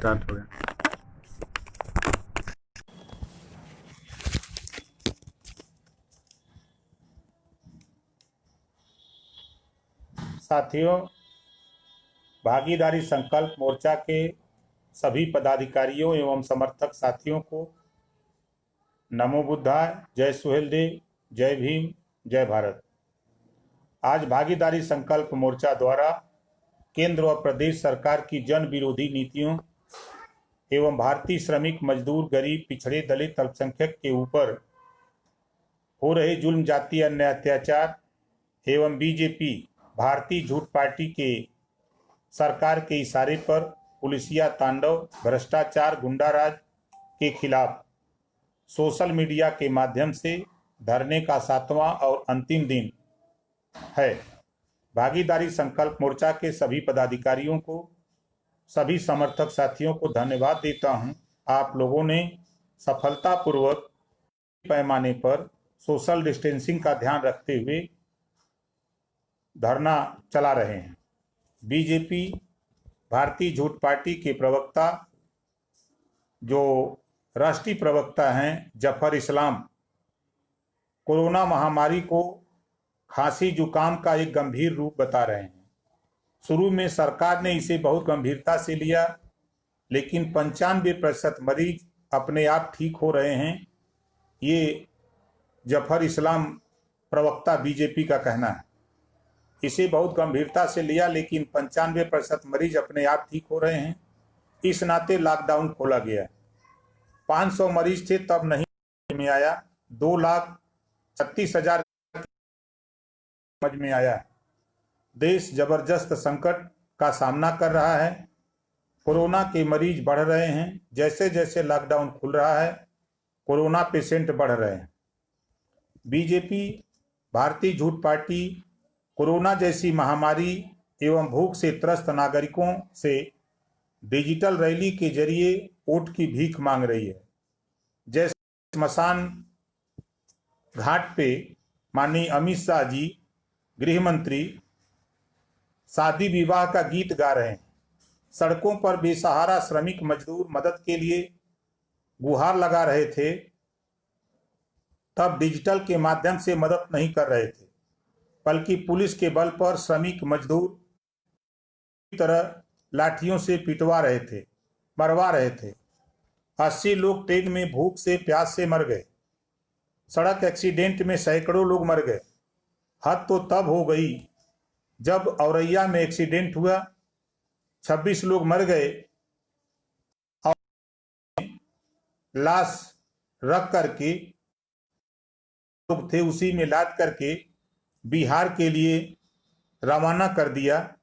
Start हो गया। साथियों, भागीदारी संकल्प मोर्चा के सभी पदाधिकारियों एवं समर्थक साथियों को नमो बुद्धाय, जय सुहेलदेव, जय भीम, जय भारत। आज भागीदारी संकल्प मोर्चा द्वारा केंद्र व प्रदेश सरकार की जन विरोधी नीतियों एवं भारतीय श्रमिक, मजदूर, गरीब, पिछड़े, दलित, अल्पसंख्यक के ऊपर हो रहे जुल्म, जातीय अन्याय, अत्याचार एवं बीजेपी भारतीय झूठ पार्टी के सरकार के इशारे पर पुलिसिया तांडव, भ्रष्टाचार, गुंडाराज के खिलाफ सोशल मीडिया के माध्यम से धरने का 7वां और अंतिम दिन है। भागीदारी संकल्प मोर्चा के सभी पदाधिकारियों को, सभी समर्थक साथियों को धन्यवाद देता हूं। आप लोगों ने सफलतापूर्वक पैमाने पर सोशल डिस्टेंसिंग का ध्यान रखते हुए धरना चला रहे हैं। बीजेपी भारतीय झूठ पार्टी के प्रवक्ता, जो राष्ट्रीय प्रवक्ता हैं जफर इस्लाम, कोरोना महामारी को खांसी जुकाम का एक गंभीर रूप बता रहे हैं। शुरू में सरकार ने इसे बहुत गंभीरता से लिया, लेकिन 95% मरीज अपने आप ठीक हो रहे हैं। ये जफर इस्लाम प्रवक्ता बीजेपी का कहना है। इसे बहुत गंभीरता से लिया, लेकिन 95% मरीज अपने आप ठीक हो रहे हैं। इस नाते लॉकडाउन खोला गया। 500 मरीज थे तब नहीं में आया, 2,36,000 समझ में आया। देश जबरदस्त संकट का सामना कर रहा है। कोरोना के मरीज बढ़ रहे हैं। जैसे जैसे लॉकडाउन खुल रहा है, कोरोना पेशेंट बढ़ रहे हैं। बीजेपी भारतीय झूठ पार्टी कोरोना जैसी महामारी एवं भूख से त्रस्त नागरिकों से डिजिटल रैली के जरिए वोट की भीख मांग रही है। जैसे स्मशान घाट पे माननीय अमित शाह जी, गृह मंत्री, शादी विवाह का गीत गा रहे हैं। सड़कों पर बेसहारा श्रमिक मजदूर मदद के लिए गुहार लगा रहे थे, तब डिजिटल के माध्यम से मदद नहीं कर रहे थे, बल्कि पुलिस के बल पर श्रमिक मजदूर की तरह लाठियों से पिटवा रहे थे, मरवा रहे थे। 80 लोग ट्रेन में भूख से, प्यास से मर गए। सड़क एक्सीडेंट में सैकड़ों लोग मर गए। हद तो तब हो गई जब औरैया में एक्सीडेंट हुआ, 26 लोग मर गए और लाश रख करके लोग थे उसी में लाद करके बिहार के लिए रवाना कर दिया।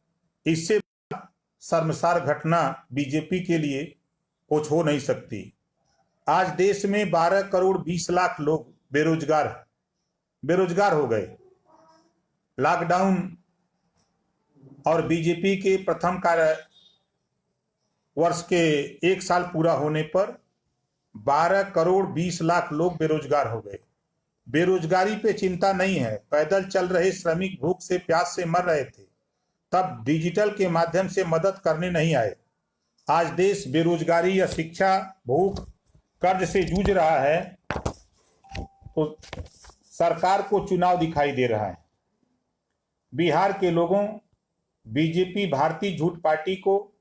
इससे शर्मसार घटना बीजेपी के लिए कुछ हो नहीं सकती। आज देश में 12 करोड़ 20 लाख लोग बेरोजगार हो गए। लॉकडाउन और बीजेपी के प्रथम कार्य वर्ष के 1 साल पूरा होने पर 12 करोड़ 20 लाख लोग बेरोजगार हो गए। बेरोजगारी पे चिंता नहीं है। पैदल चल रहे श्रमिक भूख से, प्यास से मर रहे थे, तब डिजिटल के माध्यम से मदद करने नहीं आए। आज देश बेरोजगारी या शिक्षा, भूख, कर्ज से जूझ रहा है, तो सरकार को चुनाव दिखाई दे रहा है। बिहार के लोगों, बीजेपी भारतीय झूठ पार्टी को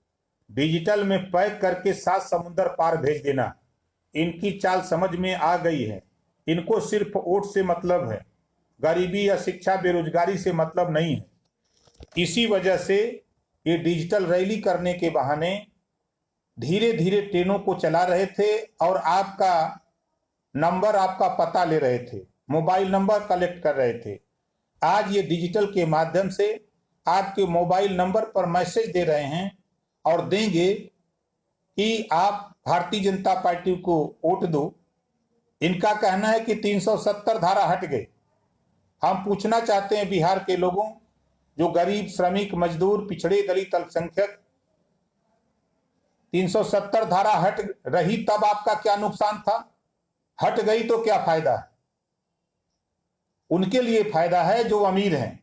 डिजिटल में पैक करके 7 समुंदर पार भेज देना, इनकी चाल समझ में आ गई है। इनको सिर्फ वोट से मतलब है, गरीबी या शिक्षा, बेरोजगारी से मतलब नहीं है। इसी वजह से ये डिजिटल रैली करने के बहाने धीरे धीरे ट्रेनों को चला रहे थे और आपका नंबर, आपका पता ले रहे थे, मोबाइल नंबर कलेक्ट कर रहे थे। आज ये डिजिटल के माध्यम से आपके मोबाइल नंबर पर मैसेज दे रहे हैं और देंगे कि आप भारतीय जनता पार्टी को वोट दो। इनका कहना है कि 370 धारा हट गई। हम पूछना चाहते हैं बिहार के लोगों, जो गरीब, श्रमिक, मजदूर, पिछड़े, दलित, अल्पसंख्यक, 370 धारा हट रही तब आपका क्या नुकसान था? हट गई तो क्या फायदा है? उनके लिए फायदा है जो अमीर हैं,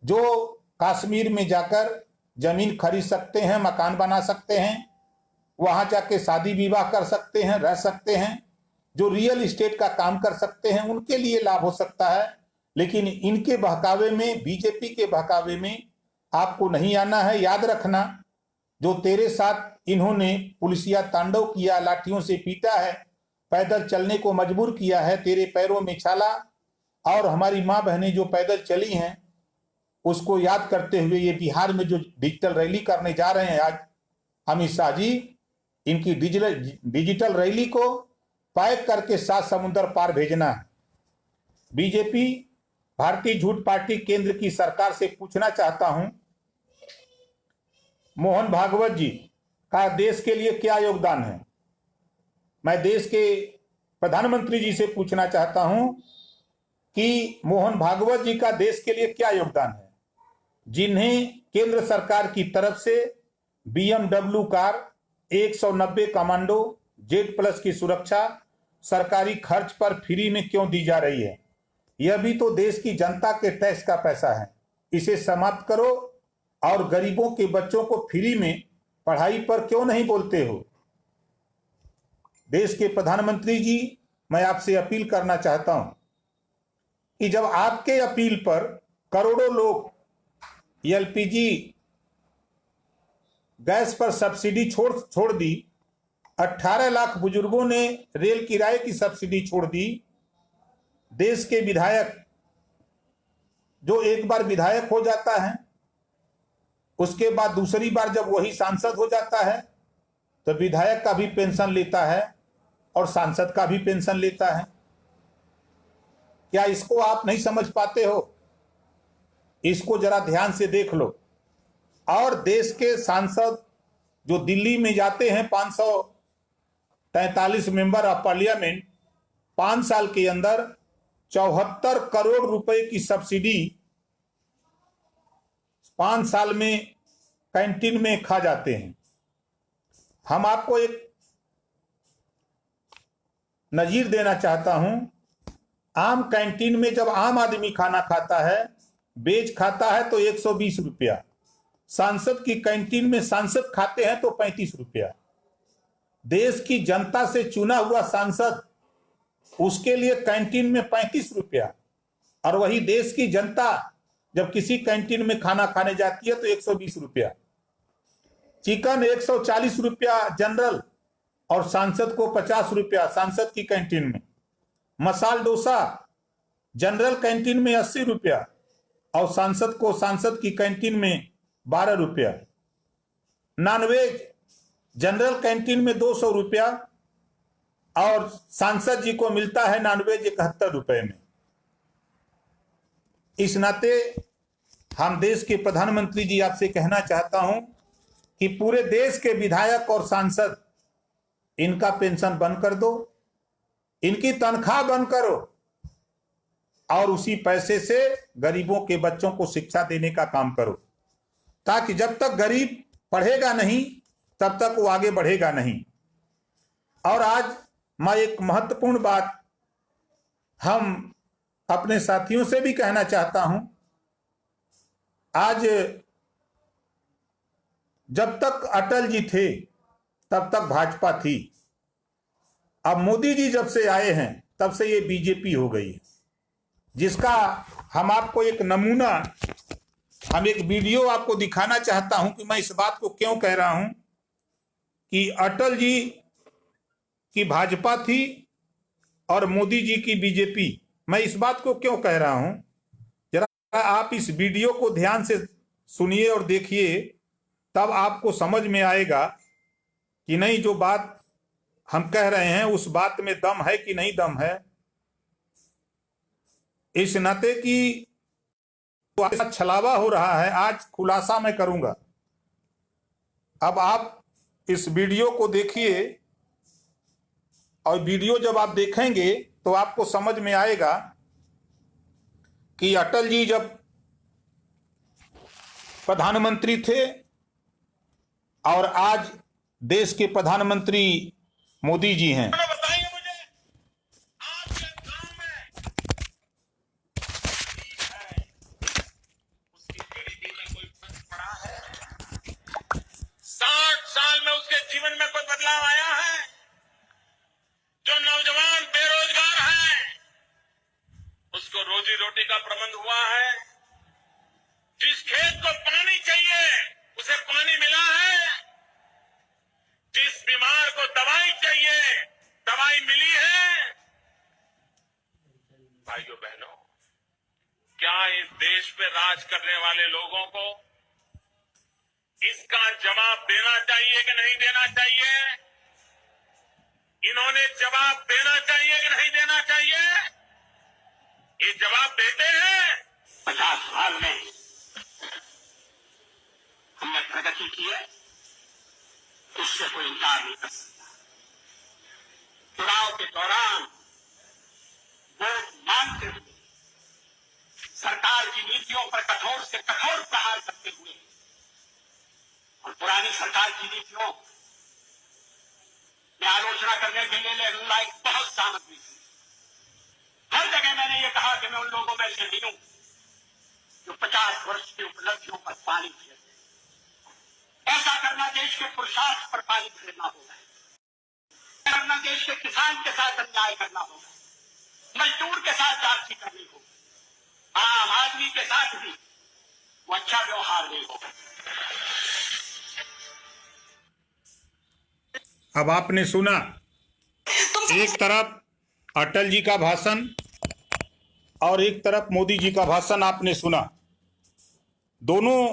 जो कश्मीर में जाकर जमीन खरीद सकते हैं, मकान बना सकते हैं। वहां जाके शादी विवाह कर सकते हैं, रह सकते हैं, जो रियल एस्टेट का काम कर सकते हैं उनके लिए लाभ हो सकता है। लेकिन इनके बहकावे में, बीजेपी के बहकावे में आपको नहीं आना है। याद रखना, जो तेरे साथ इन्होंने पुलिसिया तांडव किया, लाठियों से पीटा है, पैदल चलने को मजबूर किया है, तेरे पैरों में छाला, और हमारी माँ बहनें जो पैदल चली हैं उसको याद करते हुए ये बिहार में जो डिजिटल रैली करने जा रहे हैं आज अमित शाह जी, इनकी डिजिटल रैली को पैक करके 7 समुद्र पार भेजना है। बीजेपी, भारतीय झूठ पार्टी केंद्र की सरकार से पूछना चाहता हूं, मोहन भागवत जी का देश के लिए क्या योगदान है? मैं देश के प्रधानमंत्री जी से पूछना चाहता हूं कि मोहन भागवत जी का देश के लिए क्या योगदान है, जिन्हें केंद्र सरकार की तरफ से BMW कार, 190 कमांडो, Z+ की सुरक्षा सरकारी खर्च पर फ्री में क्यों दी जा रही है? यह भी तो देश की जनता के टैक्स का पैसा है। इसे समाप्त करो और गरीबों के बच्चों को फ्री में पढ़ाई पर क्यों नहीं बोलते हो? देश के प्रधानमंत्री जी, मैं आपसे अपील करना चाहता हूं कि जब आपके अपील पर करोड़ों लोग LPG गैस पर सब्सिडी छोड़ दी, 18 लाख बुजुर्गों ने रेल किराए की सब्सिडी छोड़ दी, देश के विधायक जो एक बार विधायक हो जाता है उसके बाद दूसरी बार जब वही सांसद हो जाता है तो विधायक का भी पेंशन लेता है और सांसद का भी पेंशन लेता है। क्या इसको आप नहीं समझ पाते हो? इसको जरा ध्यान से देख लो। और देश के सांसद जो दिल्ली में जाते हैं, 543 मेंबर ऑफ पार्लियामेंट, 5 साल के अंदर 74 करोड़ रुपए की सब्सिडी 5 साल में कैंटीन में खा जाते हैं। हम आपको एक नजीर देना चाहता हूं, आम कैंटीन में जब आम आदमी खाना खाता है, वेज खाता है तो 120 रुपया, सांसद की कैंटीन में सांसद खाते हैं तो 35 रुपया। देश की जनता से चुना हुआ सांसद, उसके लिए कैंटीन में 35 रुपया, और वही देश की जनता जब किसी कैंटीन में खाना खाने जाती है तो 120 रुपया। चिकन 140 रुपया जनरल और सांसद को 50 रुपया सांसद की कैंटीन में। मसाल डोसा जनरल कैंटीन में 80 रुपया और सांसद की कैंटीन में 12 रुपया। नॉनवेज जनरल कैंटीन में 200 रुपया और सांसद जी को मिलता है नॉनवेज 71 रुपए में। इस नाते हम देश के प्रधानमंत्री जी आपसे कहना चाहता हूं कि पूरे देश के विधायक और सांसद, इनका पेंशन बंद कर दो, इनकी तनख्वाह बंद करो और उसी पैसे से गरीबों के बच्चों को शिक्षा देने का काम करो, ताकि जब तक गरीब पढ़ेगा नहीं तब तक वो आगे बढ़ेगा नहीं। और आज मैं एक महत्वपूर्ण बात हम अपने साथियों से भी कहना चाहता हूं, आज जब तक अटल जी थे तब तक भाजपा थी, अब मोदी जी जब से आए हैं तब से ये बीजेपी हो गई है, जिसका हम आपको एक नमूना, हम एक वीडियो आपको दिखाना चाहता हूं कि मैं इस बात को क्यों कह रहा हूं कि अटल जी की भाजपा थी और मोदी जी की बीजेपी। मैं इस बात को क्यों कह रहा हूं, जरा आप इस वीडियो को ध्यान से सुनिए और देखिए, तब आपको समझ में आएगा कि नहीं, जो बात हम कह रहे हैं उस बात में दम है कि नहीं दम है। इस नाते की छलावा हो रहा है, आज खुलासा मैं करूंगा। अब आप इस वीडियो को देखिए और वीडियो जब आप देखेंगे तो आपको समझ में आएगा कि अटल जी जब प्रधानमंत्री थे और आज देश के प्रधानमंत्री मोदी जी हैं। बताइए मुझे, आपके गांव में उसकी गरीबी में कोई फर्क पड़ा है? 60 साल में उसकी उसके जीवन में कोई बदलाव आया है? जो नौजवान बेरोजगार है, उसको रोजी रोटी का प्रबंध हुआ है? जिस खेत को पानी चाहिए उसे पानी मिला है? जिस बीमार को दवाई चाहिए दवाई मिली है? भाइयों बहनों, क्या इस देश पे राज करने वाले लोगों को इसका जवाब देना चाहिए कि नहीं देना चाहिए? इन्होंने जवाब देना चाहिए कि नहीं देना चाहिए? ये जवाब देते हैं। 50 साल में हमने प्रगति की है, इससे कोई इनकार नहीं कर सकता। चुनाव के दौरान वोट मांगते हुए सरकार की नीतियों पर कठोर से कठोर प्रहार करते हुए और पुरानी सरकार की नीतियों में आलोचना करने के लिए लायक बहुत सामग्री थी। हर जगह मैंने ये कहा कि मैं उन लोगों में से नहीं हूं जो 50 वर्ष की उपलब्धियों पर पानी फेरते। ऐसा करना देश के पुरुषार्थ पर पानी फेरना होगा। करना देश के किसान के साथ अन्याय करना होगा, मजदूर के साथ जाति करनी होगी, आम आदमी के साथ भी वो अच्छा व्यवहार नहीं होगा। अब आपने सुना, एक तरफ अटल जी का भाषण और एक तरफ मोदी जी का भाषण आपने सुना। दोनों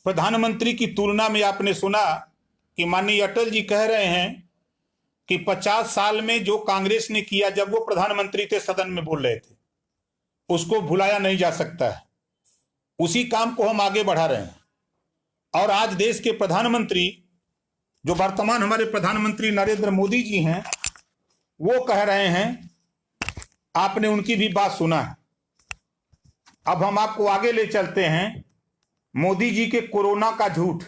प्रधानमंत्री की तुलना में आपने सुना कि माननीय अटल जी कह रहे हैं कि 50 साल में जो कांग्रेस ने किया जब वो प्रधानमंत्री थे, सदन में बोल रहे थे, उसको भुलाया नहीं जा सकता है। उसी काम को हम आगे बढ़ा रहे हैं। और आज देश के प्रधानमंत्री, जो वर्तमान हमारे प्रधानमंत्री नरेंद्र मोदी जी हैं, वो कह रहे हैं, आपने उनकी भी बात सुना है। अब हम आपको आगे ले चलते हैं। मोदी जी के कोरोना का झूठ,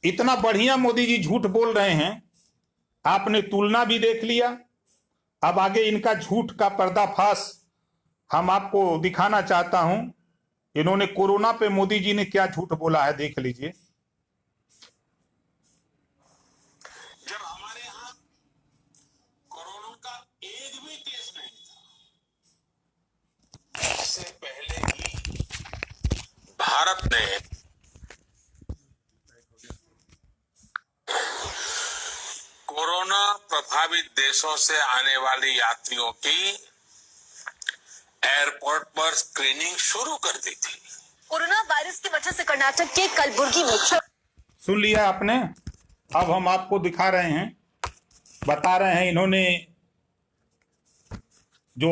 इतना बढ़िया मोदी जी झूठ बोल रहे हैं, आपने तुलना भी देख लिया। अब आगे इनका झूठ का पर्दाफाश हम आपको दिखाना चाहता हूं। इन्होंने कोरोना पे मोदी जी ने क्या झूठ बोला है, देख लीजिए। जब हमारे यहां कोरोना का एक भी केस नहीं था, इससे पहले ही भारत ने कोरोना प्रभावित देशों से आने वाले यात्रियों की एयरपोर्ट पर स्क्रीनिंग शुरू कर दी थी। कोरोना वायरस की वजह से कर्नाटक के कलबुर्गी में सुन लिया आपने। अब हम आपको दिखा रहे हैं, बता रहे हैं, इन्होंने जो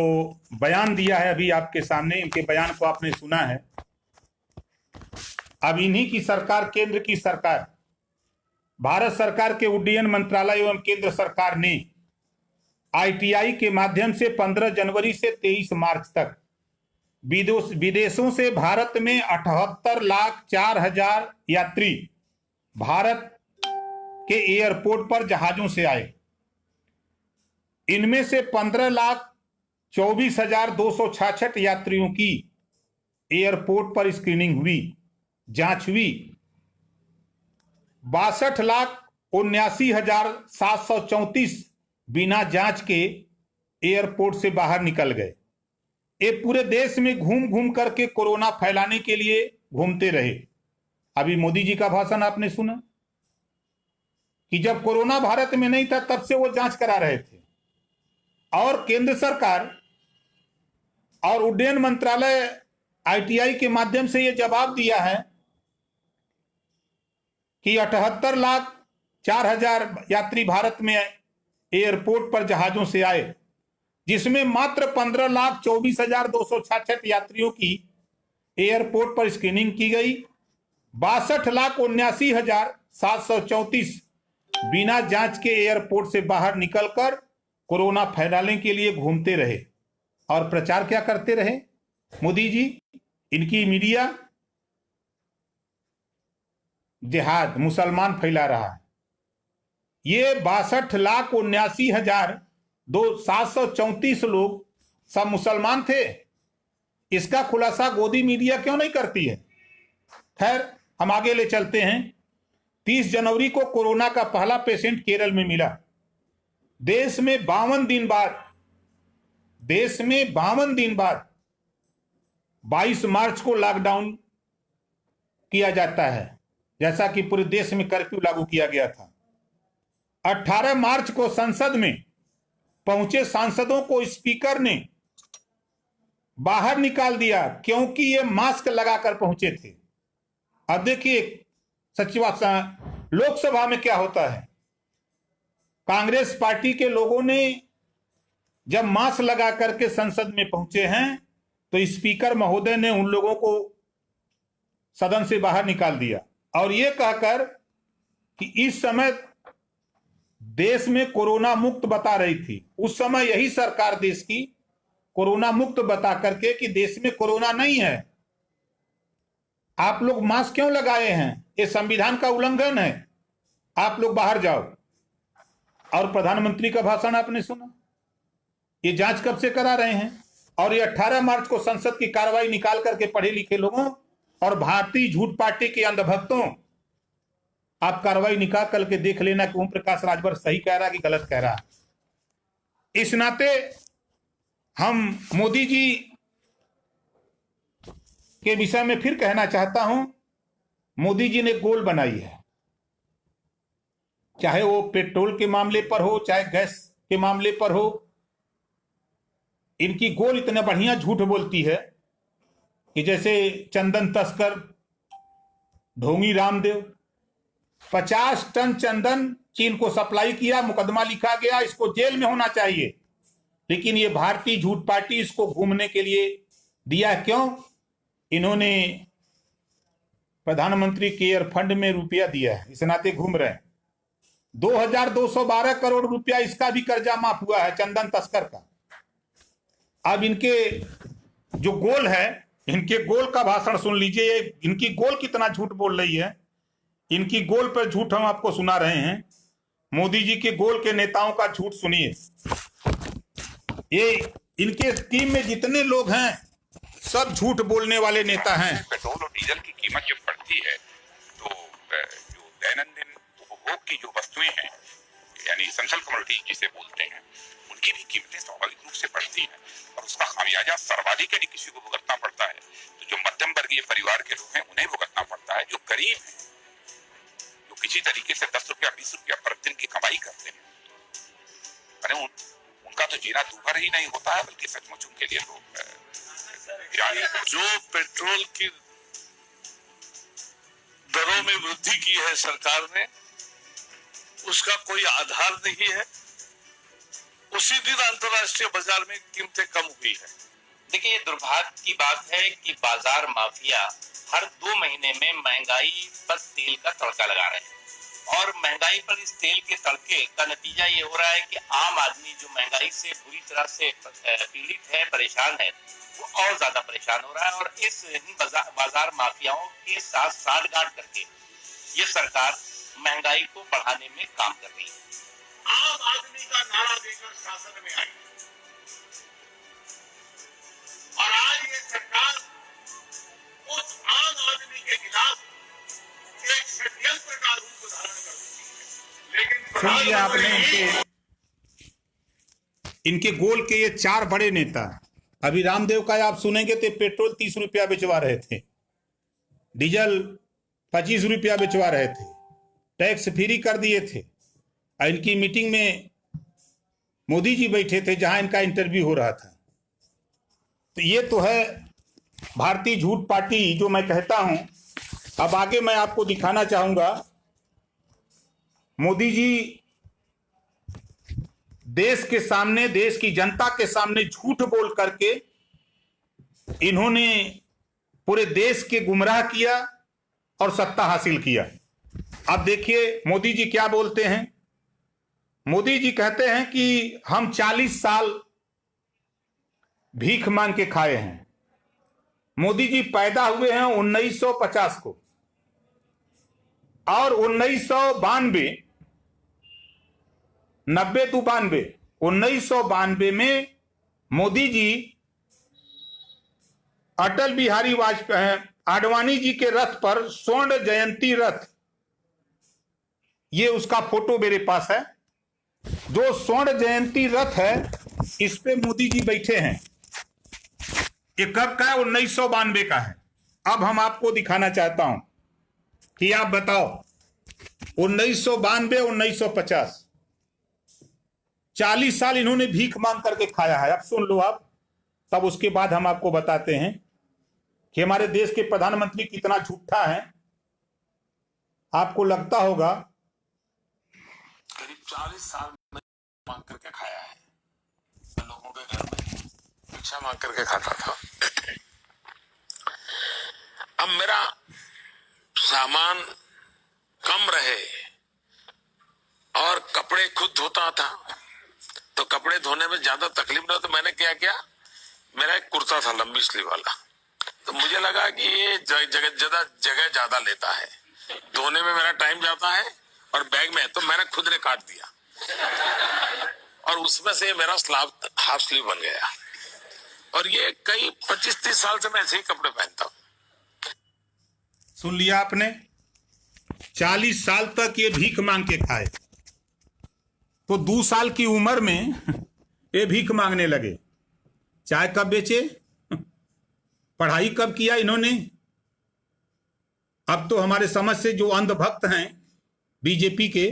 बयान दिया है अभी आपके सामने, इनके बयान को आपने सुना है। अब इन्हीं की सरकार, केंद्र की सरकार, भारत सरकार के उड्डयन मंत्रालय एवं केंद्र सरकार ने ITI के माध्यम से 15 जनवरी से 23 मार्च तक विदेशों से भारत में 78,04,000 यात्री भारत के एयरपोर्ट पर जहाजों से आए। इनमें से 15,24,266 यात्रियों की एयरपोर्ट पर स्क्रीनिंग हुई, जांच हुई। 62,79,734 बिना जांच के एयरपोर्ट से बाहर निकल गए। ये पूरे देश में घूम घूम करके कोरोना फैलाने के लिए घूमते रहे। अभी मोदी जी का भाषण आपने सुना कि जब कोरोना भारत में नहीं था तब से वो जांच करा रहे थे। और केंद्र सरकार और उड्डयन मंत्रालय ITI के माध्यम से ये जवाब दिया है कि 78,04,000 यात्री भारत में एयरपोर्ट पर जहाजों से आए, जिसमें मात्र 15,24,266 यात्रियों की एयरपोर्ट पर स्क्रीनिंग की गई। 62,79,734 बिना जांच के एयरपोर्ट से बाहर निकलकर कोरोना फैलाने के लिए घूमते रहे। और प्रचार क्या करते रहे मोदी जी, इनकी मीडिया? जिहाद, मुसलमान फैला रहा है। ये 62,79,734 लोग सब मुसलमान थे। इसका खुलासा गोदी मीडिया क्यों नहीं करती है? खैर, हम आगे ले चलते हैं। 30 जनवरी को कोरोना का पहला पेशेंट केरल में मिला। देश में 52 दिन बाद 22 मार्च को लॉकडाउन किया जाता है, जैसा कि पूरे देश में कर्फ्यू लागू किया गया था। 18 मार्च को संसद में पहुंचे सांसदों को स्पीकर ने बाहर निकाल दिया क्योंकि ये मास्क लगाकर पहुंचे थे। अब देखिए लोकसभा में क्या होता है। कांग्रेस पार्टी के लोगों ने जब मास्क लगा करके संसद में पहुंचे हैं तो स्पीकर महोदय ने उन लोगों को सदन से बाहर निकाल दिया और यह कहकर कि इस समय देश में कोरोना मुक्त बता रही थी। उस समय यही सरकार देश की कोरोना मुक्त बता करके कि देश में कोरोना नहीं है, आप लोग मास्क क्यों लगाए हैं, ये संविधान का उल्लंघन है, आप लोग बाहर जाओ। और प्रधानमंत्री का भाषण आपने सुना। ये जांच कब से करा रहे हैं और ये 18 मार्च को संसद की कार्रवाई निकाल करके पढ़े लिखे लोगों और भारतीय झूठ पार्टी के अंधभक्तों, आप कार्रवाई निकाल करके देख लेना कि ओम प्रकाश राजभर सही कह रहा है कि गलत कह रहा है। इस नाते हम मोदी जी के विषय में फिर कहना चाहता हूं, मोदी जी ने गोल बनाई है, चाहे वो पेट्रोल के मामले पर हो चाहे गैस के मामले पर हो। इनकी गोल इतना बढ़िया झूठ बोलती है कि जैसे चंदन तस्कर ढोंगी रामदेव 50 टन चंदन चीन को सप्लाई किया, मुकदमा लिखा गया, इसको जेल में होना चाहिए। लेकिन ये भारतीय झूठ पार्टी इसको घूमने के लिए दिया। क्यों? इन्होंने प्रधानमंत्री केयर फंड में रुपया दिया है, इस नाते घूम रहे हैं। 2212 करोड़ रुपया इसका भी कर्जा माफ हुआ है चंदन तस्कर का। अब इनके जो गोल है, इनके गोल का भाषण सुन लीजिए। इनकी गोल कितना झूठ बोल रही है। इनकी गोल पर झूठ हम आपको सुना रहे हैं। मोदी जी के गोल के नेताओं का झूठ सुनिए। ये इनके टीम में जितने लोग हैं सब झूठ बोलने वाले नेता हैं। पेट्रोल और डीजल की कीमत जब बढ़ती है तो जो दैनंदिन उपभोग की जो वस्तुएं हैं, यानी एसेंशियल कमोडिटी जिसे बोलते हैं, उनकी भी कीमतें स्वाभाविक रूप से बढ़ती हैं और उसका खामियाजा सर्वाधिक यदि किसी को भुगतना पड़ता है तो जो मध्यम वर्गीय परिवार के लोग हैं उन्हें भुगतना पड़ता है। जो गरीब हैं, जो किसी तरीके से 10 रुपया 20 रुपया प्रतिदिन की कमाई करते हैं, अरे उनका तो जीना दूभर ही नहीं होता है, बल्कि सचमुच उनके लिए लोग जो पेट्रोल की दरों में वृद्धि की है सरकार ने, उसका कोई आधार नहीं है। उसी दिन अंतर्राष्ट्रीय बाजार में कीमतें कम हुई है। देखिए, ये दुर्भाग्य की बात है कि बाजार माफिया हर 2 महीने में महंगाई पर तेल का तड़का लगा रहे हैं और महंगाई पर इस तेल के तड़के का नतीजा ये हो रहा है कि आम आदमी जो महंगाई से बुरी तरह से पीड़ित है, परेशान है, वो और ज्यादा परेशान हो रहा है। और इस बाजार माफियाओं के साथ साठगांठ करके ये सरकार महंगाई को बढ़ाने में काम कर रही है। आम आदमी का नारा देकर शासन में आई और आज ये सरकार उस आम आदमी के खिलाफ एक षड्यंत्र का रूप धारण कर चुकी है। लेकिन सुनिए आपने इनके गोल के ये 4 बड़े नेता। अभी रामदेव का आप सुनेंगे तो पेट्रोल 30 रुपया बेचवा रहे थे, डीजल 25 रुपया बेचवा रहे थे, टैक्स फ्री कर दिए थे। इनकी मीटिंग में मोदी जी बैठे थे जहां इनका इंटरव्यू हो रहा था। तो ये तो है भारतीय झूठ पार्टी जो मैं कहता हूं। अब आगे मैं आपको दिखाना चाहूंगा, मोदी जी देश के सामने, देश की जनता के सामने झूठ बोल करके इन्होंने पूरे देश के गुमराह किया और सत्ता हासिल किया। अब देखिए मोदी जी क्या बोलते हैं। मोदी जी कहते हैं कि हम 40 साल भीख मांग के खाए हैं। मोदी जी पैदा हुए हैं 1950 को और 1992 में मोदी जी अटल बिहारी वाजपेयी आडवाणी जी के रथ पर स्वर्ण जयंती रथ ये उसका फोटो मेरे पास है। जो स्वर्ण जयंती रथ है इस पे मोदी जी बैठे हैं। ये कब का है? 1992 का है। अब हम आपको दिखाना चाहता हूं कि आप बताओ 1992 1950 40 साल इन्होंने भीख मांग करके खाया है। अब सुन लो आप, तब उसके बाद हम आपको बताते हैं कि हमारे देश के प्रधानमंत्री कितना झूठा है। आपको लगता होगा करीब 40 साल में मांग करके खाया है। मैं लोगों के घर में भिक्षा मांग करके खाता था। अब मेरा सामान कम रहे और कपड़े खुद धोता था, तो कपड़े धोने में ज्यादा तकलीफ ना, तो मैंने क्या किया, मेरा एक कुर्ता था लंबी स्लीव वाला, तो मुझे लगा कि ये जगह ज्यादा लेता है, धोने में मेरा टाइम जाता है और बैग में, तो मैंने खुद ने काट दिया और उसमें से मेरा हाफ स्लीव बन गया। और ये कई 25-30 साल से मैं ऐसे ही कपड़े पहनता हूँ। सुन लिया आपने, 40 साल तक ये भीख मांग के खाए, तो 2 साल की उम्र में ये भीख मांगने लगे। चाय कब बेचे, पढ़ाई कब किया इन्होंने। अब तो हमारे समझ से जो अंधभक्त हैं बीजेपी के,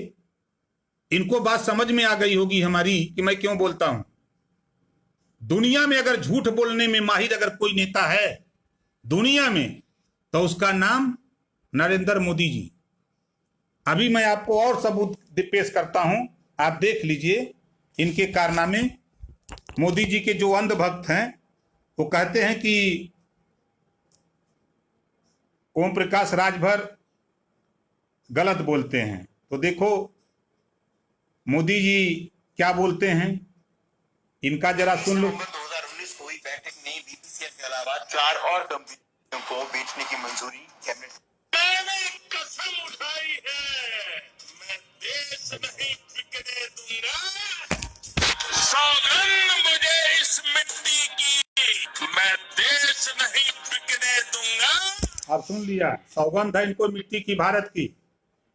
इनको बात समझ में आ गई होगी हमारी कि मैं क्यों बोलता हूं। दुनिया में अगर झूठ बोलने में माहिर अगर कोई नेता है दुनिया में, तो उसका नाम नरेंद्र मोदी जी। अभी मैं आपको और सबूत पेश करता हूं, आप देख लीजिए इनके कारनामे। मोदी जी के जो अंधभक्त हैं वो कहते हैं कि ओम प्रकाश राजभर गलत बोलते हैं। तो देखो मोदी जी क्या बोलते हैं, इनका जरा सुन लो। 2019 को हुई बैठक में बीपीसीएल के अलावा 4 और कंपनियों को बेचने की मंजूरी कैबिनेट। मैंने कसम उठाई है, मैं देश नहीं बिकने दूंगा। सौगंध मुझे इस मिट्टी की, मैं देश नहीं बिकने दूंगा। आप सुन लिया, सौगंध है इनको मिट्टी की भारत की,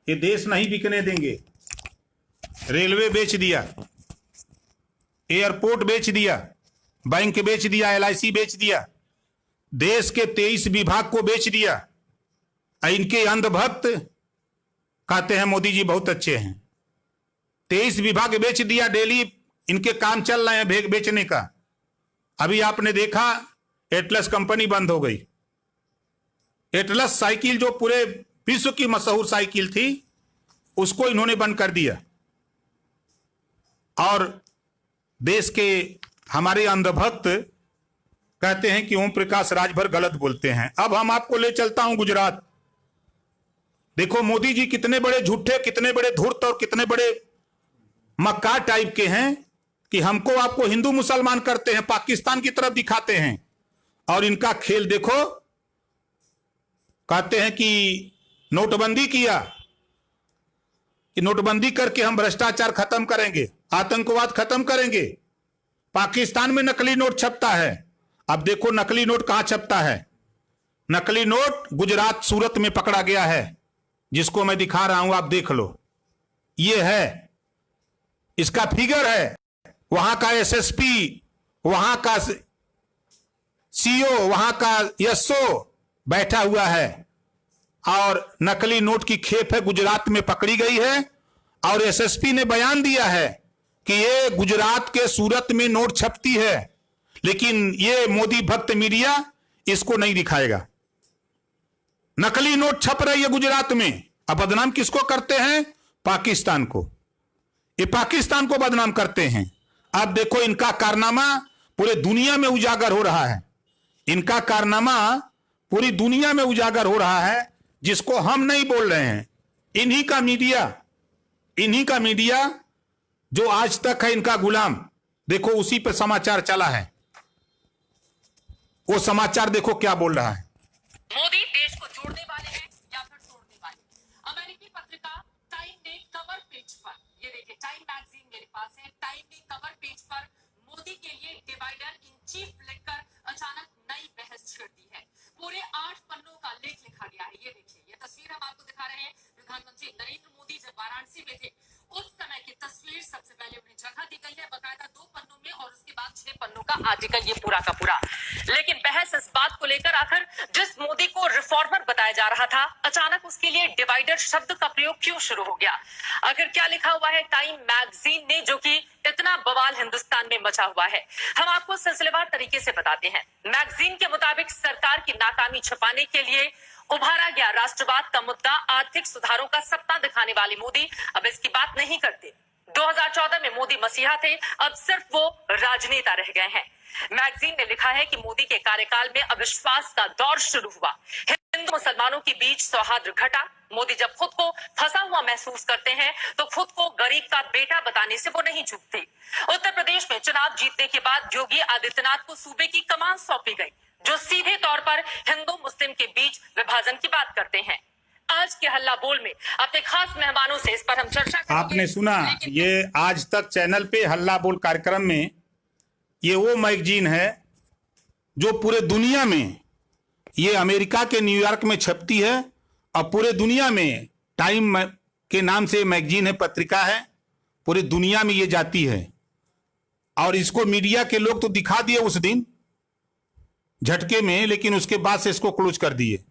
ये देश नहीं बिकने देंगे। रेलवे बेच दिया, एयरपोर्ट बेच दिया, बैंक बेच दिया, LIC बेच दिया, देश के 23 विभाग को बेच दिया। इनके अंधभक्त कहते हैं मोदी जी बहुत अच्छे हैं। 23 विभाग बेच दिया, डेली इनके काम चल रहे हैं बेचने का। अभी आपने देखा एटलस कंपनी बंद हो गई। एटलस साइकिल जो पूरे विश्व की मशहूर साइकिल थी उसको इन्होंने बंद कर दिया। और देश के हमारे अंधभक्त कहते हैं कि ओम प्रकाश राजभर गलत बोलते हैं। अब हम आपको ले चलता हूं गुजरात। देखो मोदी जी कितने बड़े झूठे, कितने बड़े धूर्त और कितने बड़े मक्कार टाइप के हैं कि हमको आपको हिंदू मुसलमान करते हैं, पाकिस्तान की तरफ दिखाते हैं। और इनका खेल देखो, कहते हैं कि नोटबंदी किया, कि नोटबंदी करके हम भ्रष्टाचार खत्म करेंगे, आतंकवाद खत्म करेंगे। पाकिस्तान में नकली नोट छपता है। अब देखो नकली नोट कहां छपता है। नकली नोट गुजरात सूरत में पकड़ा गया है, जिसको मैं दिखा रहा हूं, आप देख लो। ये है, इसका फिगर है, वहां का SSP, वहां का CO, वहां का SO बैठा हुआ है और नकली नोट की खेप है, गुजरात में पकड़ी गई है। और SSP ने बयान दिया है कि ये गुजरात के सूरत में नोट छपती है, लेकिन ये मोदी भक्त मीडिया इसको नहीं दिखाएगा। नकली नोट छप रही है गुजरात में। अब बदनाम किसको करते हैं? पाकिस्तान को। ये पाकिस्तान को बदनाम करते हैं। अब देखो इनका कारनामा पूरे दुनिया में उजागर हो रहा है। इनका कारनामा पूरी दुनिया में उजागर हो रहा है, जिसको हम नहीं बोल रहे हैं। इन्हीं का मीडिया जो आज तक है इनका गुलाम। देखो उसी पर समाचार चला है, वो समाचार देखो क्या बोल रहा है। मोदी देश को जोड़ने वाले हैं या फिर तोड़ने वाले। अमेरिकी पत्रिका टाइम ने कवर पेज पर, ये देखिए टाइम मैगजीन मेरे पास है, टाइम ने कवर पेज पर मोदी के लिए डिवाइडर इन चीफ लिखकर अचानक नई बहस छेड़ दी है। पूरे 8 पन्नों का लेख लिखा गया है। ये देखिए, ये तस्वीर हम आपको दिखा रहे हैं। प्रधानमंत्री नरेंद्र मोदी जब वाराणसी एमरजेंसी में थे उस समय की तस्वीर सबसे पहले उन्हें जगह दी गई है बकायदा 2 पन्नों में और उसके बाद 6 पन्नों का आर्टिकल ये पूरा का पूरा। लेकिन बहस इस बात को लेकर आखिर जिस मोदी को रिफॉर्मर बताया जा रहा था अचानक उसके लिए डिवाइडर शब्द का प्रयोग क्यों शुरू हो गया? आखिर क्या लिखा हुआ है टाइम मैगजीन ने जो कि इतना बवाल हिंदुस्तान में मचा हुआ है? हम आपको सिलसिलेवार तरीके से बताते हैं। मैगजीन के मुताबिक सरकार की नाकामी छिपाने के लिए उभारा गया राष्ट्रवाद का मुद्दा, आर्थिक सुधारों का सपना दिखाने वाले मोदी अब इसकी बात नहीं करते। 2014 में मोदी मसीहा थे, अब सिर्फ वो राजनेता रह गए हैं। मैगजीन ने लिखा है कि मोदी के कार्यकाल में अविश्वास का दौर शुरू हुआ, हिंदू मुसलमानों के बीच सौहार्द घटा। मोदी जब खुद को फंसा हुआ महसूस करते हैं तो खुद को गरीब का बेटा बताने से वो नहीं चूकते। उत्तर प्रदेश में चुनाव जीतने के बाद योगी आदित्यनाथ को सूबे की कमान सौंपी गई, जो सीधे तौर पर हिंदू मुस्लिम के बीच विभाजन की बात करते हैं। आज के हल्ला बोल में अपने खास मेहमानों से इस पर हम चर्चा करेंगे। आपने सुना, ये आज तक चैनल पे हल्ला बोल कार्यक्रम में ये वो मैगजीन है जो पूरे दुनिया में, ये अमेरिका के न्यूयॉर्क में छपती है और पूरे दुनिया में टाइम के नाम से मैगजीन है, पत्रिका है, पूरे दुनिया में ये जाती है। और इसको मीडिया के लोग तो दिखा दिए उस दिन झटके में, लेकिन उसके बाद से इसको क्लोज कर दिए।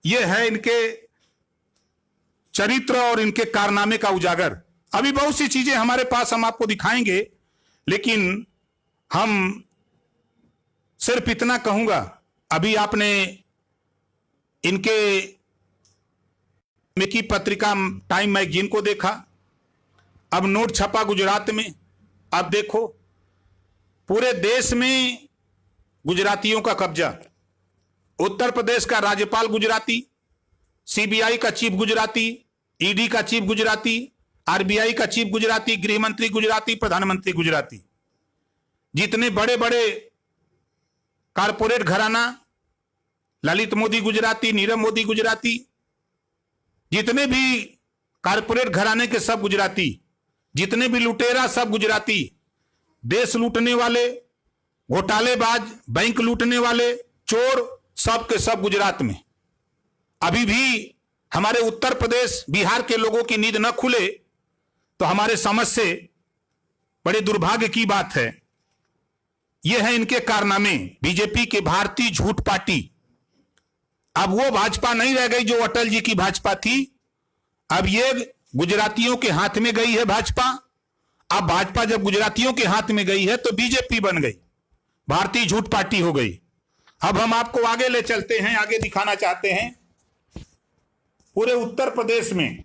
ये है इनके चरित्र और इनके कारनामे का उजागर। अभी बहुत सी चीजें हमारे पास, हम आपको दिखाएंगे, लेकिन हम सिर्फ इतना कहूंगा, अभी आपने इनके की पत्रिका टाइम मैगजीन को देखा, अब नोट छपा गुजरात में। अब देखो पूरे देश में गुजरातियों का कब्जा। उत्तर प्रदेश का राज्यपाल गुजराती, सीबीआई का चीफ गुजराती, ईडी का चीफ गुजराती, आरबीआई का चीफ गुजराती, गृह मंत्री गुजराती, प्रधानमंत्री गुजराती। जितने बड़े बड़े कारपोरेट घराना, ललित मोदी गुजराती, नीरव मोदी गुजराती, जितने भी कारपोरेट घराने के सब गुजराती, जितने भी लुटेरा सब गुजराती, देश लूटने वाले, घोटालेबाज, बैंक लूटने वाले, चोर, सब के सब गुजरात में। अभी भी हमारे उत्तर प्रदेश, बिहार के लोगों की नींद न खुले तो हमारे समझ से बड़े दुर्भाग्य की बात है। यह है इनके कारनामे, बीजेपी के भारतीय झूठ पार्टी। अब वो भाजपा नहीं रह गई जो अटल जी की भाजपा थी, अब ये गुजरातियों के हाथ में गई है भाजपा। अब भाजपा जब गुजरातियों के हाथ में गई है तो बीजेपी बन गई, भारतीय झूठ पार्टी हो गई। अब हम आपको आगे ले चलते हैं, आगे दिखाना चाहते हैं पूरे उत्तर प्रदेश में,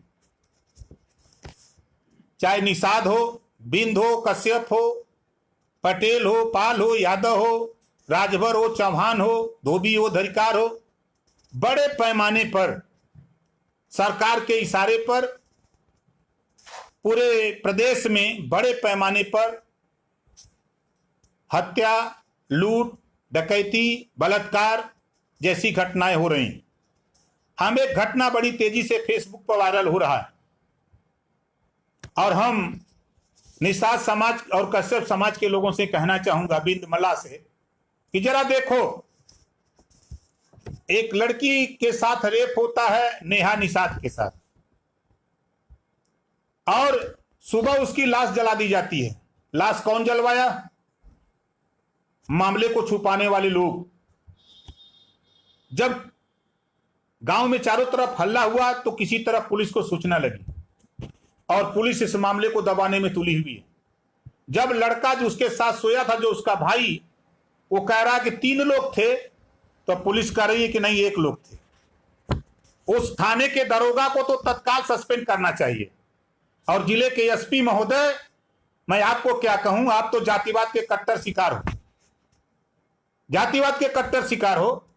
चाहे निषाद हो, बिंद हो, कश्यप हो, पटेल हो, पाल हो, यादव हो, राजभर हो, चौहान हो, धोबी हो, धरिकार हो, बड़े पैमाने पर सरकार के इशारे पर पूरे प्रदेश में बड़े पैमाने पर हत्या, लूट, डकैती, बलात्कार जैसी घटनाएं हो रही। हम एक घटना बड़ी तेजी से फेसबुक पर वायरल हो रहा है और हम निषाद समाज और कश्यप समाज के लोगों से कहना चाहूंगा, बिंद मला से, कि जरा देखो, एक लड़की के साथ रेप होता है, नेहा निषाद के साथ, और सुबह उसकी लाश जला दी जाती है। लाश कौन जलवाया? मामले को छुपाने वाले लोग। जब गांव में चारों तरफ हल्ला हुआ तो किसी तरफ पुलिस को सूचना लगी और पुलिस इस मामले को दबाने में तुली हुई है। जब लड़का जो उसके साथ सोया था, जो उसका भाई, वो कह रहा कि 3 लोग थे, तो पुलिस कह रही है कि नहीं, 1 लोग थे। उस थाने के दरोगा को तो तत्काल सस्पेंड करना चाहिए। और जिले के एसपी महोदय, मैं आपको क्या कहूं, आप तो जातिवाद के कट्टर शिकार हो, जातिवाद के कट्टर शिकार हो।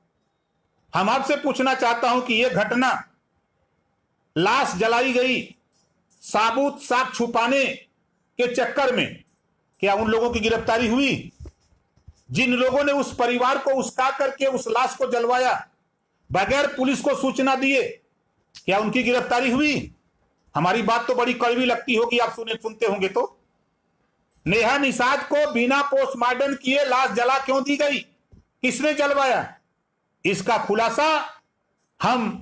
हम आपसे पूछना चाहता हूं कि यह घटना, लाश जलाई गई, साबुत साक्ष्य छुपाने के चक्कर में क्या उन लोगों की गिरफ्तारी हुई? जिन लोगों ने उस परिवार को उस्का करके उस लाश को जलवाया बगैर पुलिस को सूचना दिए, क्या उनकी गिरफ्तारी हुई? हमारी बात तो बड़ी कड़वी लगती होगी, आप सुनते होंगे तो। नेहा निषाद को बिना पोस्टमार्टम किए लाश जला क्यों दी गई? किसने जलवाया? इसका खुलासा हम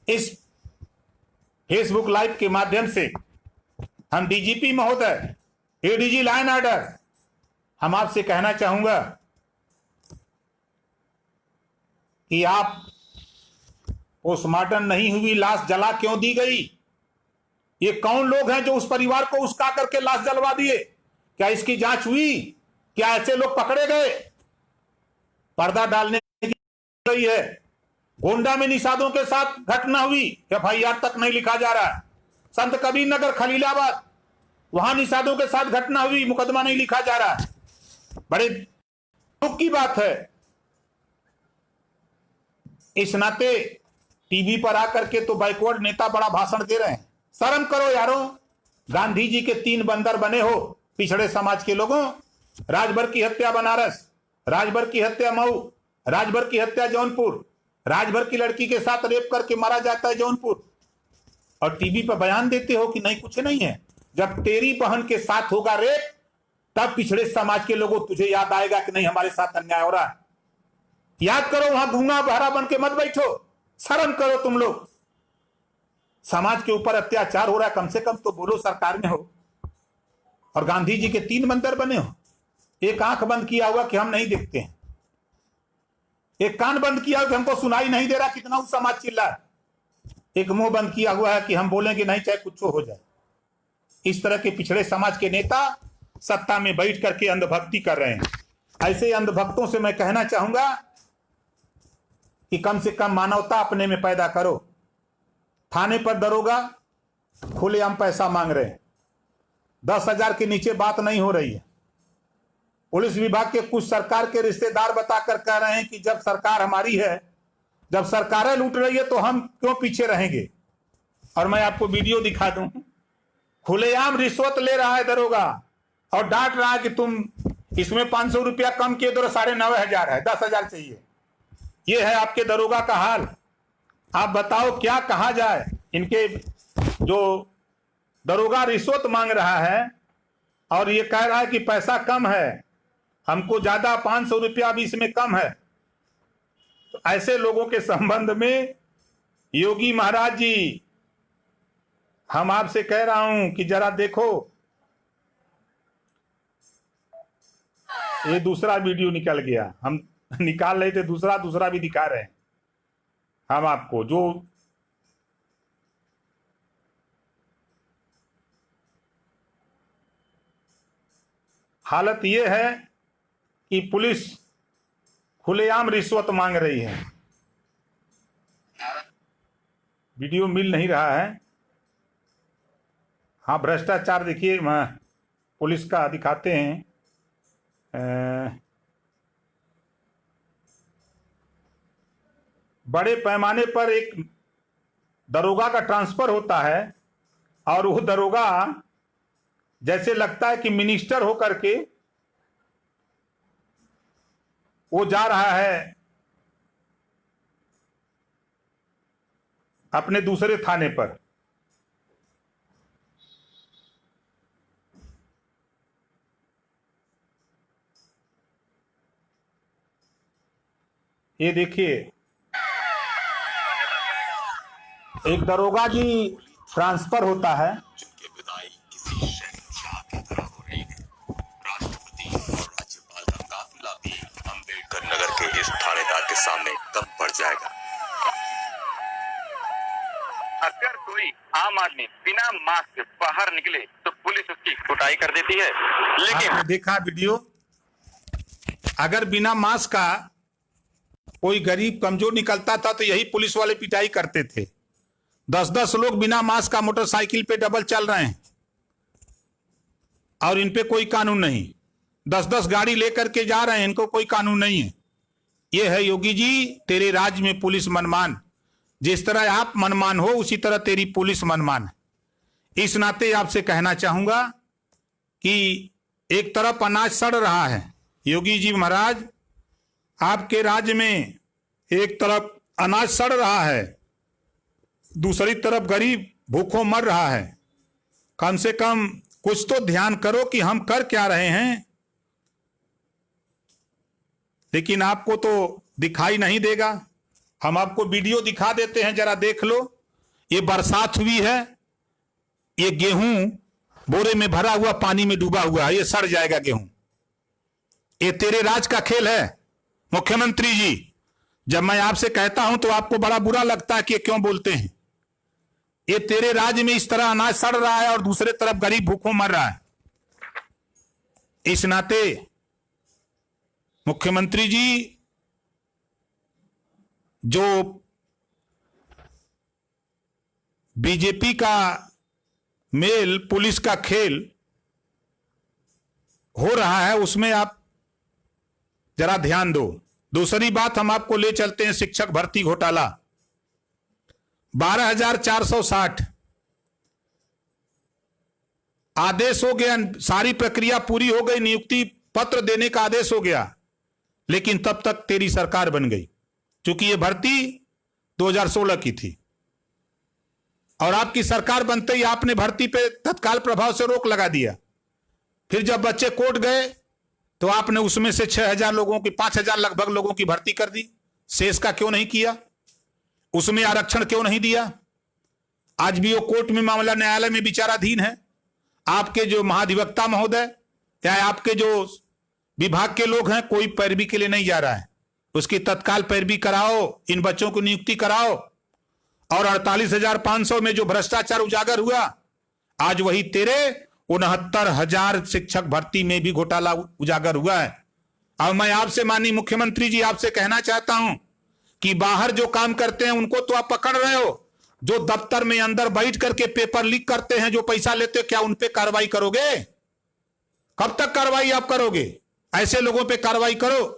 इस फेसबुक लाइव के माध्यम से हम डीजीपी महोदय, एडीजी लॉ एंड ऑर्डर, हम आपसे कहना चाहूंगा कि आप पोस्टमार्टम नहीं हुई लाश जला क्यों दी गई? ये कौन लोग हैं जो उस परिवार को उस्का करके लाश जलवा दिए? क्या इसकी जांच हुई? क्या ऐसे लोग पकड़े गए? पर्दा डालने की गई है। गोंडा में निषादों के साथ घटना हुई, एफआईआर तक नहीं लिखा जा रहा है। संत कबीर नगर खलीलाबाद, वहां निषादों के साथ घटना हुई, मुकदमा नहीं लिखा जा रहा है। बड़े दुख की बात है। इस नाते टीवी पर आकर के तो बैकवर्ड नेता बड़ा भाषण दे रहे हैं। शर्म करो यारो, गांधी जी के 3 बंदर बने हो पिछड़े समाज के लोगों। राजभर की हत्या बनारस, राजभर की हत्या मऊ, राजभर की हत्या जौनपुर, राजभर की लड़की के साथ रेप करके मारा जाता है जौनपुर, और टीवी पर बयान देते हो कि नहीं कुछ नहीं है। जब तेरी बहन के साथ होगा रेप, तब पिछड़े समाज के लोगों तुझे याद आएगा कि नहीं हमारे साथ अन्याय हो रहा है। याद करो, वहां गूंगा बहरा बन के मत बैठो। शर्म करो तुम लोग। समाज के ऊपर अत्याचार हो रहा है, कम से कम तो बोलो सरकार में हो। और गांधी जी के 3 बंदर बने हो। एक आंख बंद किया हुआ कि हम नहीं देखते हैं, एक कान बंद किया हुआ कि हमको सुनाई नहीं दे रहा कितना उस समाज चिल्ला है, एक मुंह बंद किया हुआ है कि हम बोलेंगे नहीं चाहे कुछ हो जाए। इस तरह के पिछड़े समाज के नेता सत्ता में बैठ करके अंधभक्ति कर रहे हैं। ऐसे अंधभक्तों से मैं कहना चाहूंगा कि कम से कम मानवता अपने में पैदा करो। थाने पर दरोगा खुलेआम पैसा मांग रहे हैं, 10,000 के नीचे बात नहीं हो रही है। पुलिस विभाग के कुछ सरकार के रिश्तेदार बताकर कह रहे हैं कि जब सरकार हमारी है, जब सरकारें लूट रही है तो हम क्यों पीछे रहेंगे। और मैं आपको वीडियो दिखा दूं, खुलेआम रिश्वत ले रहा है दरोगा और डांट रहा है कि तुम इसमें 500 रुपया कम किए तो 9,500 है, 10,000 चाहिए। ये है आपके दरोगा का हाल। आप बताओ क्या कहा जाए। इनके जो दरोगा रिश्वत मांग रहा है और ये कह रहा है कि पैसा कम है, हमको ज्यादा 500 रुपया अभी इसमें कम है। तो ऐसे लोगों के संबंध में योगी महाराज जी, हम आपसे कह रहा हूं कि जरा देखो, ये दूसरा वीडियो निकल गया, हम निकाल रहे थे, दूसरा भी दिखा रहे हैं हम आपको। जो हालत ये है कि पुलिस खुलेआम रिश्वत मांग रही है। वीडियो मिल नहीं रहा है। हाँ, भ्रष्टाचार देखिए, पुलिस का दिखाते हैं। बड़े पैमाने पर एक दरोगा का ट्रांसफर होता है और वो दरोगा जैसे लगता है कि मिनिस्टर होकर के वो जा रहा है अपने दूसरे थाने पर। ये देखिए, एक दरोगा जी ट्रांसफर होता है। जिनकी विदाई किसी शहंशाह की तरह हो रही है। राष्ट्रपति और राज्यपाल का काफिला भी अंबेडकर नगर के इस थानेदार के सामने दम पड़ जाएगा। अगर कोई आम आदमी बिना मास्क के बाहर निकले तो पुलिस उसकी कुटाई कर देती है। लेकिन आपने देखा वीडियो, अगर बिना मास्क का कोई गरीब कमजोर निकलता था तो यही पुलिस वाले पिटाई करते थे। 10-10 लोग बिना मास्क का मोटरसाइकिल पे डबल चल रहे हैं और इन पे कोई कानून नहीं। 10-10 गाड़ी लेकर के जा रहे हैं, इनको कोई कानून नहीं है। ये है योगी जी तेरे राज्य में पुलिस मनमान। जिस तरह आप मनमान हो उसी तरह तेरी पुलिस मनमान है। इस नाते आपसे कहना चाहूंगा कि एक तरफ अनाज सड़ रहा है, योगी जी महाराज आपके राज्य में एक तरफ अनाज सड़ रहा है, दूसरी तरफ गरीब भूखों मर रहा है। कम से कम कुछ तो ध्यान करो कि हम कर क्या रहे हैं। लेकिन आपको तो दिखाई नहीं देगा। हम आपको वीडियो दिखा देते हैं, जरा देख लो। ये बरसात हुई है, ये गेहूं बोरे में भरा हुआ पानी में डूबा हुआ है, ये सड़ जाएगा गेहूं। ये तेरे राज का खेल है मुख्यमंत्री जी। जब मैं आपसे कहता हूं तो आपको बड़ा बुरा लगता है कि ये क्यों बोलते हैं। ये तेरे राज्य में इस तरह अनाज सड़ रहा है और दूसरे तरफ गरीब भूखों मर रहा है। इस नाते मुख्यमंत्री जी, जो बीजेपी का मेल पुलिस का खेल हो रहा है, उसमें आप जरा ध्यान दो। दूसरी बात, हम आपको ले चलते हैं शिक्षक भर्ती घोटाला। 12,460 आदेश हो गया, सारी प्रक्रिया पूरी हो गई, नियुक्ति पत्र देने का आदेश हो गया, लेकिन तब तक तेरी सरकार बन गई। क्योंकि यह भर्ती 2016 की थी और आपकी सरकार बनते ही आपने भर्ती पे तत्काल प्रभाव से रोक लगा दिया। फिर जब बच्चे कोर्ट गए तो आपने उसमें से 6,000 लोगों की, 5,000 लगभग लोगों की भर्ती कर दी। शेष का क्यों नहीं किया? उसमें आरक्षण क्यों नहीं दिया? आज भी वो कोर्ट में मामला न्यायालय में विचाराधीन है। आपके जो महाधिवक्ता महोदय या आपके जो विभाग के लोग हैं, कोई पैरवी के लिए नहीं जा रहा है। उसकी तत्काल पैरवी कराओ, इन बच्चों को नियुक्ति कराओ। और 48,500 में जो भ्रष्टाचार उजागर हुआ, आज वही तेरे 69,000 शिक्षक भर्ती में भी घोटाला उजागर हुआ है। अब मैं आपसे माननीय मुख्यमंत्री जी आपसे कहना चाहता हूं कि बाहर जो काम करते हैं उनको तो आप पकड़ रहे हो, जो दफ्तर में अंदर बैठ करके पेपर लीक करते हैं, जो पैसा लेते, क्या उन पे कार्रवाई करोगे? कब तक कार्रवाई आप करोगे? ऐसे लोगों पे कार्रवाई करो।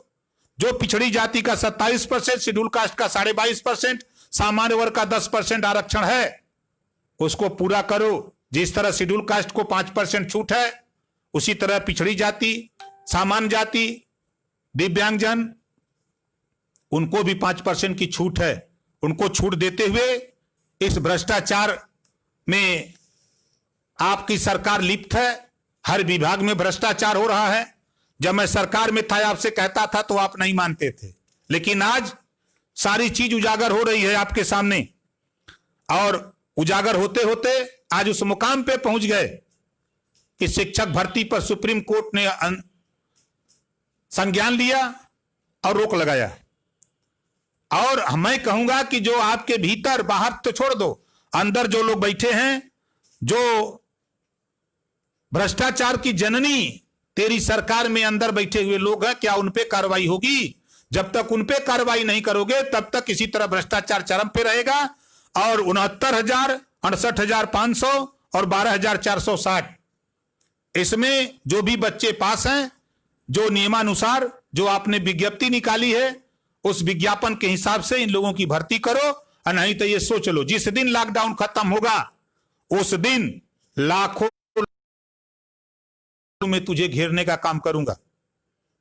जो पिछड़ी जाति का 27%, शेड्यूल कास्ट का 22.5%, सामान्य वर्ग का 10% आरक्षण है, उसको पूरा करो। जिस तरह शेड्यूल कास्ट को 5% छूट है, उसी तरह पिछड़ी जाति, सामान्य जाति, दिव्यांगजन, उनको भी 5% की छूट है। उनको छूट देते हुए इस भ्रष्टाचार में आपकी सरकार लिप्त है। हर विभाग में भ्रष्टाचार हो रहा है। जब मैं सरकार में था, आपसे कहता था तो आप नहीं मानते थे, लेकिन आज सारी चीज उजागर हो रही है आपके सामने। और उजागर होते होते आज उस मुकाम पे पहुंच गए कि शिक्षक भर्ती पर सुप्रीम कोर्ट ने संज्ञान लिया और रोक लगाया। और मैं कहूंगा कि जो आपके भीतर, बाहर तो छोड़ दो, अंदर जो लोग बैठे हैं, जो भ्रष्टाचार की जननी तेरी सरकार में अंदर बैठे हुए लोग हैं, क्या उन पे कार्रवाई होगी? जब तक उन पे कार्रवाई नहीं करोगे तब तक इसी तरह भ्रष्टाचार चरम पे रहेगा। और 69,000, 68,500 और 12,460, इसमें जो भी बच्चे पास हैं, जो नियमानुसार जो आपने विज्ञप्ति निकाली है, उस विज्ञापन के हिसाब से इन लोगों की भर्ती करो। और नहीं तो ये सोच लो, जिस दिन लॉकडाउन खत्म होगा उस दिन लाखों में तुझे घेरने का काम करूंगा।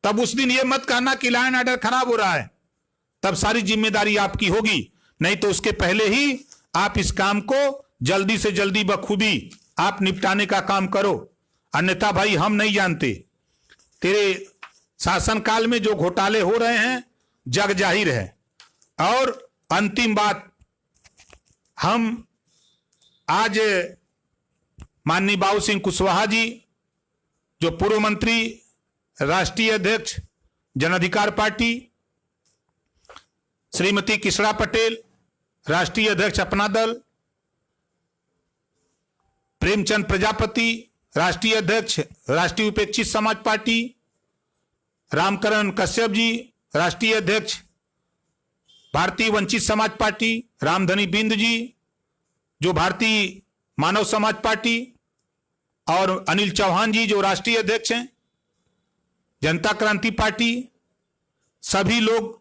तब उस दिन ये मत कहना कि लॉ एंड ऑर्डर खराब हो रहा है, तब सारी जिम्मेदारी आपकी होगी। नहीं तो उसके पहले ही आप इस काम को जल्दी से जल्दी बखूबी आप निपटाने का काम करो। अन्यथा भाई हम नहीं जानते, तेरे शासनकाल में जो घोटाले हो रहे हैं जग जाहिर है। और अंतिम बात, हम आज माननीय बाबू सिंह कुशवाहा जी, जो पूर्व मंत्री, राष्ट्रीय अध्यक्ष जन अधिकार पार्टी, श्रीमती किशड़ा पटेल, राष्ट्रीय अध्यक्ष अपना दल, प्रेमचंद प्रजापति, राष्ट्रीय अध्यक्ष राष्ट्रीय उपेक्षित समाज पार्टी, रामकरण कश्यप जी, राष्ट्रीय अध्यक्ष भारतीय वंचित समाज पार्टी, रामधनी बिंद जी, जो भारतीय मानव समाज पार्टी, और अनिल चौहान जी, जो राष्ट्रीय अध्यक्ष हैं जनता क्रांति पार्टी, सभी लोग,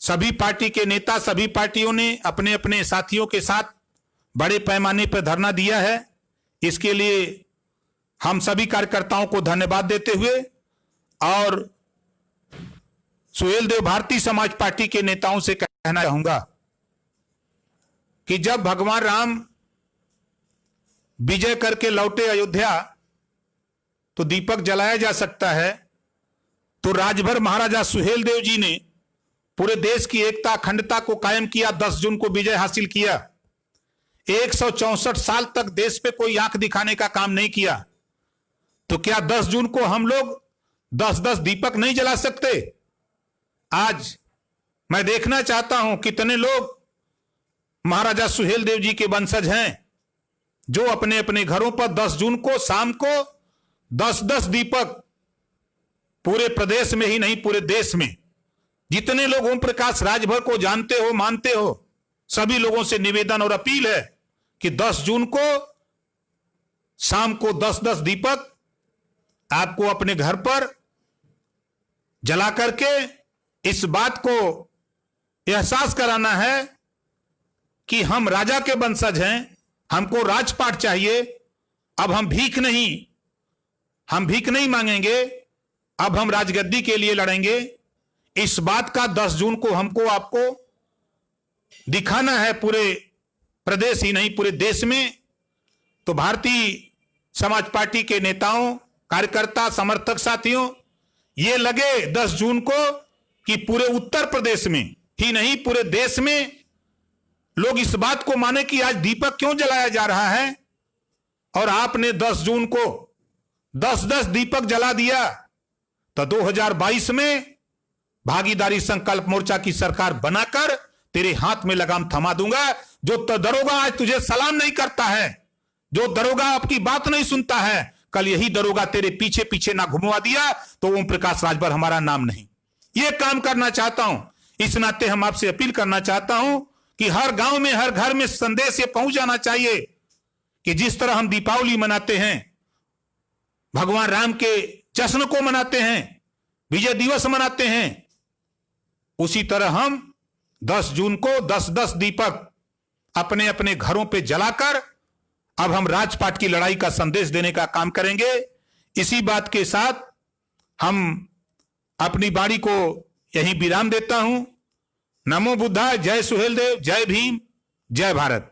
सभी पार्टी के नेता, सभी पार्टियों ने अपने अपने साथियों के साथ बड़े पैमाने पर धरना दिया है। इसके लिए हम सभी कार्यकर्ताओं को धन्यवाद देते हुए और सुहेलदेव भारतीय समाज पार्टी के नेताओं से कहना चाहूंगा कि जब भगवान राम विजय करके लौटे अयोध्या तो दीपक जलाया जा सकता है, तो राजभर महाराजा सुहेलदेव जी ने पूरे देश की एकता, अखंडता को कायम किया। 10 जून को विजय हासिल किया। 164 साल तक देश पे कोई आंख दिखाने का काम नहीं किया, तो क्या 10 जून को हम लोग 10-10 दीपक नहीं जला सकते? आज मैं देखना चाहता हूं कितने लोग महाराजा सुहेलदेव जी के वंशज हैं जो अपने अपने घरों पर 10 जून को शाम को 10-10 दीपक, पूरे प्रदेश में ही नहीं पूरे देश में जितने लोग ओम प्रकाश राजभर को जानते हो, मानते हो, सभी लोगों से निवेदन और अपील है कि 10 जून को शाम को 10-10 दीपक आपको अपने घर पर जला करके इस बात को एहसास कराना है कि हम राजा के वंशज हैं, हमको राजपाट चाहिए। अब हम भीख नहीं मांगेंगे, अब हम राजगद्दी के लिए लड़ेंगे। इस बात का 10 जून को हमको आपको दिखाना है, पूरे प्रदेश ही नहीं पूरे देश में। तो भारतीय समाज पार्टी के नेताओं, कार्यकर्ता, समर्थक साथियों, ये लगे 10 जून को कि पूरे उत्तर प्रदेश में ही नहीं पूरे देश में लोग इस बात को माने कि आज दीपक क्यों जलाया जा रहा है। और आपने 10 जून को 10-10 दीपक जला दिया तो 2022 में भागीदारी संकल्प मोर्चा की सरकार बनाकर तेरे हाथ में लगाम थमा दूंगा। जो दरोगा आज तुझे सलाम नहीं करता है, जो दरोगा आपकी बात नहीं सुनता है, कल यही दरोगा तेरे पीछे पीछे ना घुमवा दिया तो ओम प्रकाश राजभर हमारा नाम नहीं। यह काम करना चाहता हूं। इस नाते हम आपसे अपील करना चाहता हूं कि हर गांव में, हर घर में संदेश ये पहुंच जाना चाहिए कि जिस तरह हम दीपावली मनाते हैं, भगवान राम के जश्न को मनाते हैं, विजय दिवस मनाते हैं, उसी तरह हम 10 जून को 10-10 दीपक अपने अपने घरों पे जलाकर अब हम राजपाट की लड़ाई का संदेश देने का काम करेंगे। इसी बात के साथ हम अपनी वाणी को यहीं विराम देता हूं। नमो बुद्धाय, जय सुहेलदेव, जय भीम, जय भारत।